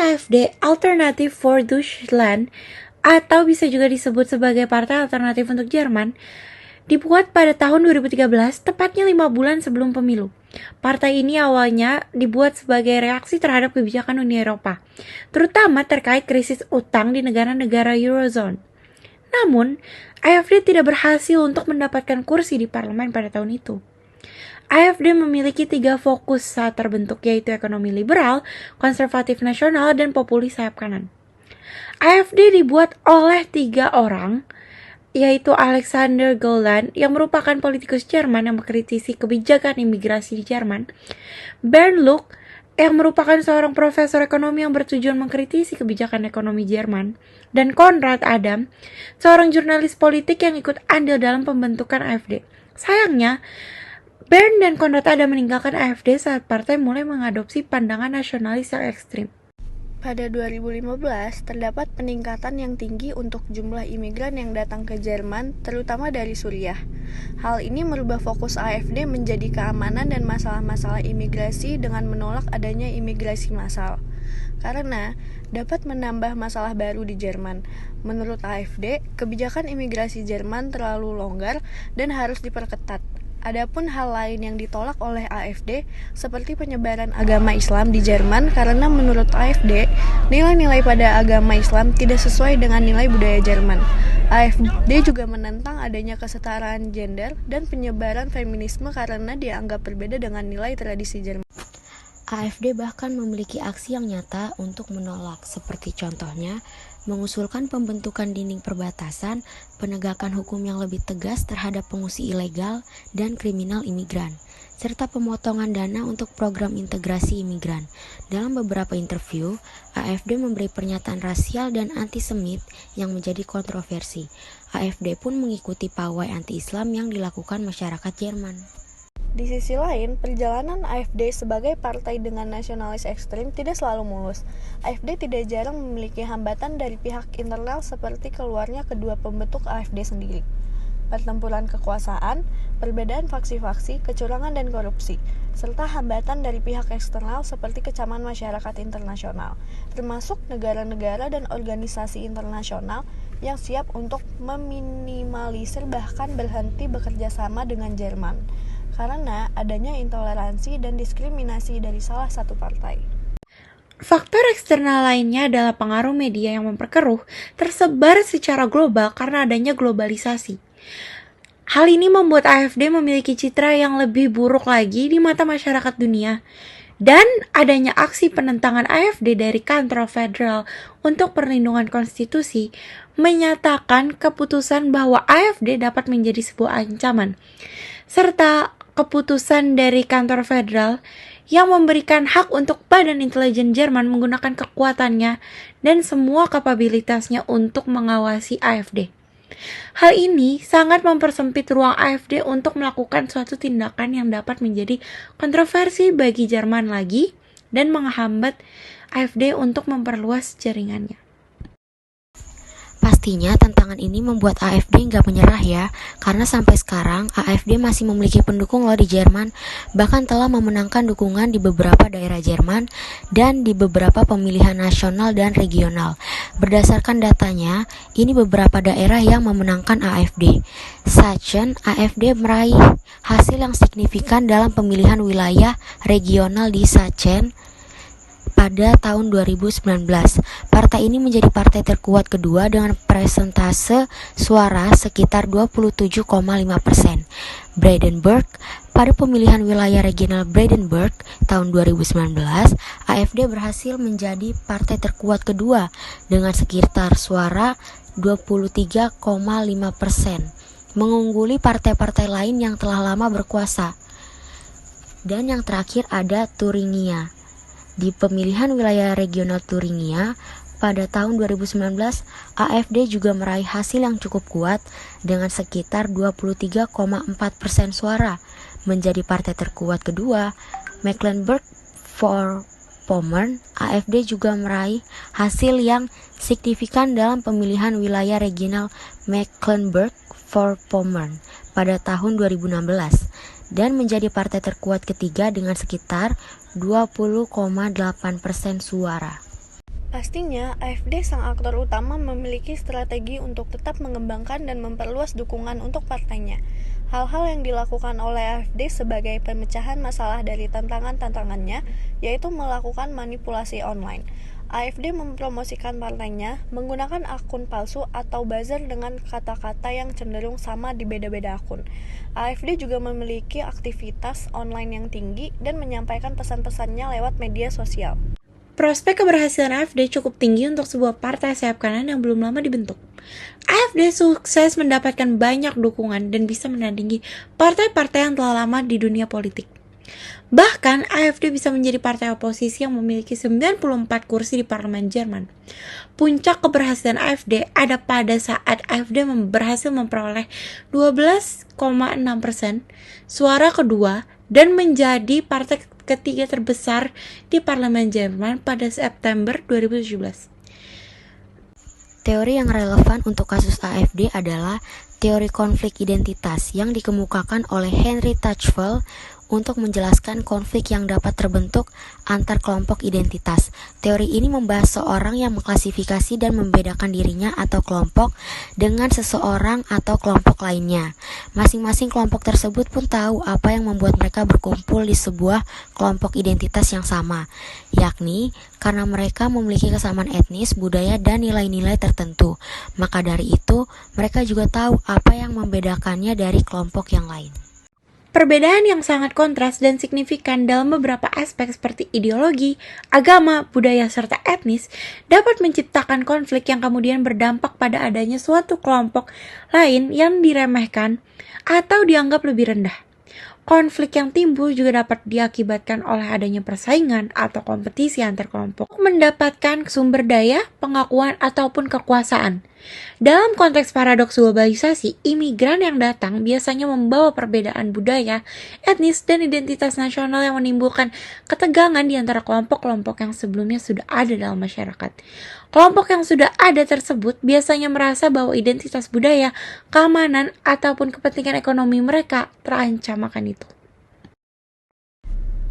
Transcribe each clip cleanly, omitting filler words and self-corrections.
AfD, Alternative for Deutschland, atau bisa juga disebut sebagai Partai Alternatif untuk Jerman, dibuat pada tahun 2013, tepatnya 5 bulan sebelum pemilu. Partai ini awalnya dibuat sebagai reaksi terhadap kebijakan Uni Eropa, terutama terkait krisis utang di negara-negara Eurozone. Namun, AfD tidak berhasil untuk mendapatkan kursi di parlemen pada tahun itu. AfD memiliki 3 fokus saat terbentuk, yaitu ekonomi liberal, konservatif nasional, dan populis sayap kanan. AfD dibuat oleh 3 orang, yaitu Alexander Gauland yang merupakan politikus Jerman yang mengkritisi kebijakan imigrasi di Jerman, Bernd Lucke yang merupakan seorang profesor ekonomi yang bertujuan mengkritisi kebijakan ekonomi Jerman, dan Konrad Adam, seorang jurnalis politik yang ikut andil dalam pembentukan AfD. Sayangnya, Bernd dan Konrad Adam meninggalkan AfD saat partai mulai mengadopsi pandangan nasionalis yang ekstrim. Pada 2015, terdapat peningkatan yang tinggi untuk jumlah imigran yang datang ke Jerman, terutama dari Suriah. Hal ini merubah fokus AfD menjadi keamanan dan masalah-masalah imigrasi dengan menolak adanya imigrasi massal, karena dapat menambah masalah baru di Jerman. Menurut AfD, kebijakan imigrasi Jerman terlalu longgar dan harus diperketat. Adapun hal lain yang ditolak oleh AfD seperti penyebaran agama Islam di Jerman, karena menurut AfD, nilai-nilai pada agama Islam tidak sesuai dengan nilai budaya Jerman. AfD juga menentang adanya kesetaraan gender dan penyebaran feminisme karena dianggap berbeda dengan nilai tradisi Jerman. AfD bahkan memiliki aksi yang nyata untuk menolak, seperti contohnya mengusulkan pembentukan dinding perbatasan, penegakan hukum yang lebih tegas terhadap pengungsi ilegal dan kriminal imigran, serta pemotongan dana untuk program integrasi imigran. Dalam beberapa interview, AfD memberi pernyataan rasial dan antisemit yang menjadi kontroversi. AfD pun mengikuti pawai anti-Islam yang dilakukan masyarakat Jerman. Di sisi lain, perjalanan AfD sebagai partai dengan nasionalis ekstrim tidak selalu mulus. AfD tidak jarang memiliki hambatan dari pihak internal seperti keluarnya kedua pembentuk AfD sendiri, pertempuran kekuasaan, perbedaan faksi-faksi, kecurangan dan korupsi, serta hambatan dari pihak eksternal seperti kecaman masyarakat internasional, termasuk negara-negara dan organisasi internasional yang siap untuk meminimalisir bahkan berhenti bekerja sama dengan Jerman karena adanya intoleransi dan diskriminasi dari salah satu partai. Faktor eksternal lainnya adalah pengaruh media yang memperkeruh tersebar secara global karena adanya globalisasi. Hal ini membuat AfD memiliki citra yang lebih buruk lagi di mata masyarakat dunia, dan adanya aksi penentangan AfD dari kantor federal untuk perlindungan konstitusi menyatakan keputusan bahwa AfD dapat menjadi sebuah ancaman, serta keputusan dari kantor federal yang memberikan hak untuk Badan Intelijen Jerman menggunakan kekuatannya dan semua kapabilitasnya untuk mengawasi AfD. Hal ini sangat mempersempit ruang AfD untuk melakukan suatu tindakan yang dapat menjadi kontroversi bagi Jerman lagi dan menghambat AfD untuk memperluas jaringannya. Pastinya tantangan ini membuat AfD nggak menyerah ya, karena sampai sekarang AfD masih memiliki pendukung loh di Jerman, bahkan telah memenangkan dukungan di beberapa daerah Jerman dan di beberapa pemilihan nasional dan regional. Berdasarkan datanya, ini beberapa daerah yang memenangkan AfD. Sachsen, AfD meraih hasil yang signifikan dalam pemilihan wilayah regional di Sachsen pada tahun 2019. Partai ini menjadi partai terkuat kedua dengan persentase suara sekitar 27,5%. Brandenburg, pada pemilihan wilayah regional Brandenburg tahun 2019, AfD berhasil menjadi partai terkuat kedua dengan sekitar suara 23,5%, mengungguli partai-partai lain yang telah lama berkuasa. Dan yang terakhir ada Thuringia. Di pemilihan wilayah regional Thuringia pada tahun 2019, AfD juga meraih hasil yang cukup kuat dengan sekitar 23,4% suara, menjadi partai terkuat kedua. Mecklenburg-Vorpommern, AfD juga meraih hasil yang signifikan dalam pemilihan wilayah regional Mecklenburg-Vorpommern pada tahun 2016 dan menjadi partai terkuat ketiga dengan sekitar 20,8% suara. Pastinya, AfD sang aktor utama memiliki strategi untuk tetap mengembangkan dan memperluas dukungan untuk partainya. Hal-hal yang dilakukan oleh AfD sebagai pemecahan masalah dari tantangan-tantangannya, yaitu melakukan manipulasi online. AfD mempromosikan partainya menggunakan akun palsu atau buzzer dengan kata-kata yang cenderung sama di beda-beda akun. AfD juga memiliki aktivitas online yang tinggi dan menyampaikan pesan-pesannya lewat media sosial. Prospek keberhasilan AfD cukup tinggi untuk sebuah partai sayap kanan yang belum lama dibentuk. AfD sukses mendapatkan banyak dukungan dan bisa menandingi partai-partai yang telah lama di dunia politik. Bahkan, AfD bisa menjadi partai oposisi yang memiliki 94 kursi di parlemen Jerman. Puncak keberhasilan AfD ada pada saat AfD berhasil memperoleh 12,6% suara kedua dan menjadi partai ketiga terbesar di parlemen Jerman pada September 2017. Teori yang relevan untuk kasus AfD adalah teori konflik identitas yang dikemukakan oleh Henry Tajfel untuk menjelaskan konflik yang dapat terbentuk antar kelompok identitas. Teori ini membahas seorang yang mengklasifikasi dan membedakan dirinya atau kelompok dengan seseorang atau kelompok lainnya. Masing-masing kelompok tersebut pun tahu apa yang membuat mereka berkumpul di sebuah kelompok identitas yang sama, yakni karena mereka memiliki kesamaan etnis, budaya, dan nilai-nilai tertentu. Maka dari itu, mereka juga tahu apa yang membedakannya dari kelompok yang lain. Perbedaan yang sangat kontras dan signifikan dalam beberapa aspek seperti ideologi, agama, budaya, serta etnis dapat menciptakan konflik yang kemudian berdampak pada adanya suatu kelompok lain yang diremehkan atau dianggap lebih rendah. Konflik yang timbul juga dapat diakibatkan oleh adanya persaingan atau kompetisi antar kelompok mendapatkan sumber daya, pengakuan, ataupun kekuasaan. Dalam konteks paradoks globalisasi, imigran yang datang biasanya membawa perbedaan budaya, etnis, dan identitas nasional yang menimbulkan ketegangan di antara kelompok-kelompok yang sebelumnya sudah ada dalam masyarakat. Kelompok yang sudah ada tersebut biasanya merasa bahwa identitas budaya, keamanan, ataupun kepentingan ekonomi mereka terancam akan itu.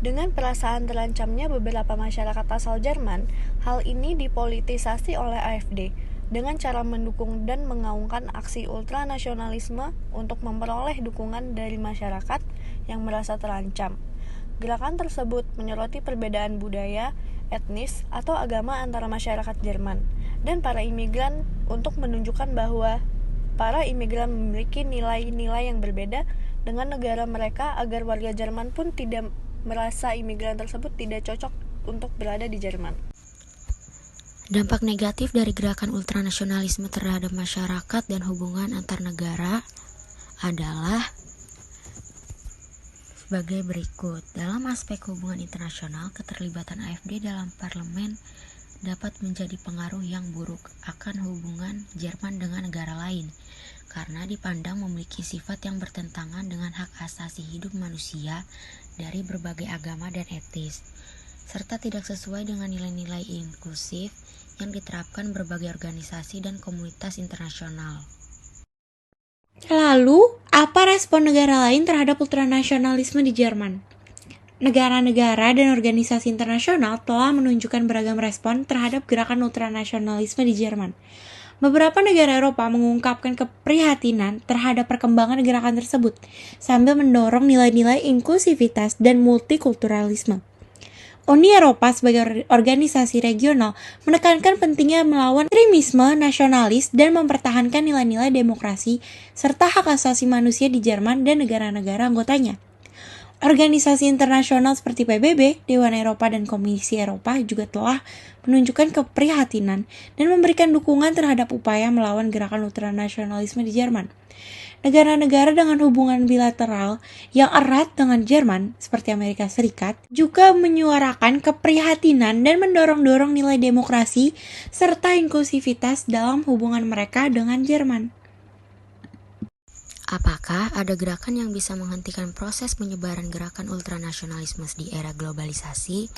Dengan perasaan terancamnya beberapa masyarakat asal Jerman, hal ini dipolitisasi oleh AfD dengan cara mendukung dan mengaungkan aksi ultranasionalisme untuk memperoleh dukungan dari masyarakat yang merasa terancam. Gerakan tersebut menyoroti perbedaan budaya, etnis, atau agama antara masyarakat Jerman dan para imigran untuk menunjukkan bahwa para imigran memiliki nilai-nilai yang berbeda dengan negara mereka agar warga Jerman pun tidak merasa imigran tersebut tidak cocok untuk berada di Jerman. Dampak negatif dari gerakan ultranasionalisme terhadap masyarakat dan hubungan antar negara adalah sebagai berikut. Dalam aspek hubungan internasional, keterlibatan AfD dalam parlemen dapat menjadi pengaruh yang buruk akan hubungan Jerman dengan negara lain, karena dipandang memiliki sifat yang bertentangan dengan hak asasi hidup manusia dari berbagai agama dan etnis, serta tidak sesuai dengan nilai-nilai inklusif yang diterapkan berbagai organisasi dan komunitas internasional. Lalu, apa respon negara lain terhadap ultranasionalisme di Jerman? Negara-negara dan organisasi internasional telah menunjukkan beragam respon terhadap gerakan ultranasionalisme di Jerman. Beberapa negara Eropa mengungkapkan keprihatinan terhadap perkembangan gerakan tersebut, sambil mendorong nilai-nilai inklusivitas dan multikulturalisme. Uni Eropa sebagai organisasi regional menekankan pentingnya melawan ekstremisme nasionalis dan mempertahankan nilai-nilai demokrasi serta hak asasi manusia di Jerman dan negara-negara anggotanya. Organisasi internasional seperti PBB, Dewan Eropa, dan Komisi Eropa juga telah menunjukkan keprihatinan dan memberikan dukungan terhadap upaya melawan gerakan ultranasionalisme di Jerman. Negara-negara dengan hubungan bilateral yang erat dengan Jerman, seperti Amerika Serikat, juga menyuarakan keprihatinan dan mendorong-dorong nilai demokrasi serta inklusivitas dalam hubungan mereka dengan Jerman. Apakah ada gerakan yang bisa menghentikan proses penyebaran gerakan ultranasionalisme di era globalisasi?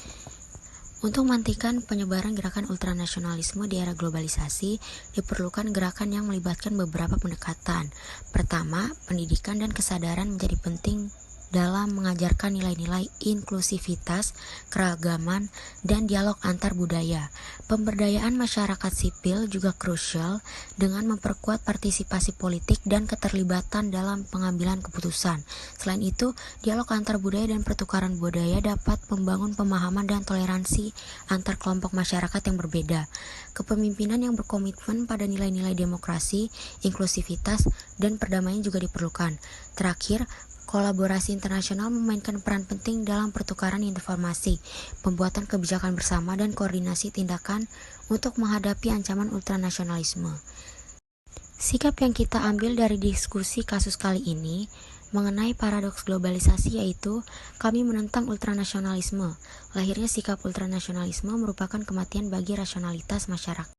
Untuk menghentikan penyebaran gerakan ultranasionalisme di era globalisasi, diperlukan gerakan yang melibatkan beberapa pendekatan. Pertama, pendidikan dan kesadaran menjadi penting dalam mengajarkan nilai-nilai inklusivitas, keragaman, dan dialog antar budaya. Pemberdayaan masyarakat sipil juga krusial dengan memperkuat partisipasi politik dan keterlibatan dalam pengambilan keputusan. Selain itu, dialog antar budaya dan pertukaran budaya dapat membangun pemahaman dan toleransi antar kelompok masyarakat yang berbeda. Kepemimpinan yang berkomitmen pada nilai-nilai demokrasi, inklusivitas, dan perdamaian juga diperlukan. Terakhir, kolaborasi internasional memainkan peran penting dalam pertukaran informasi, pembuatan kebijakan bersama, dan koordinasi tindakan untuk menghadapi ancaman ultranasionalisme. Sikap yang kita ambil dari diskusi kasus kali ini mengenai paradoks globalisasi yaitu kami menentang ultranasionalisme. Lahirnya sikap ultranasionalisme merupakan kematian bagi rasionalitas masyarakat.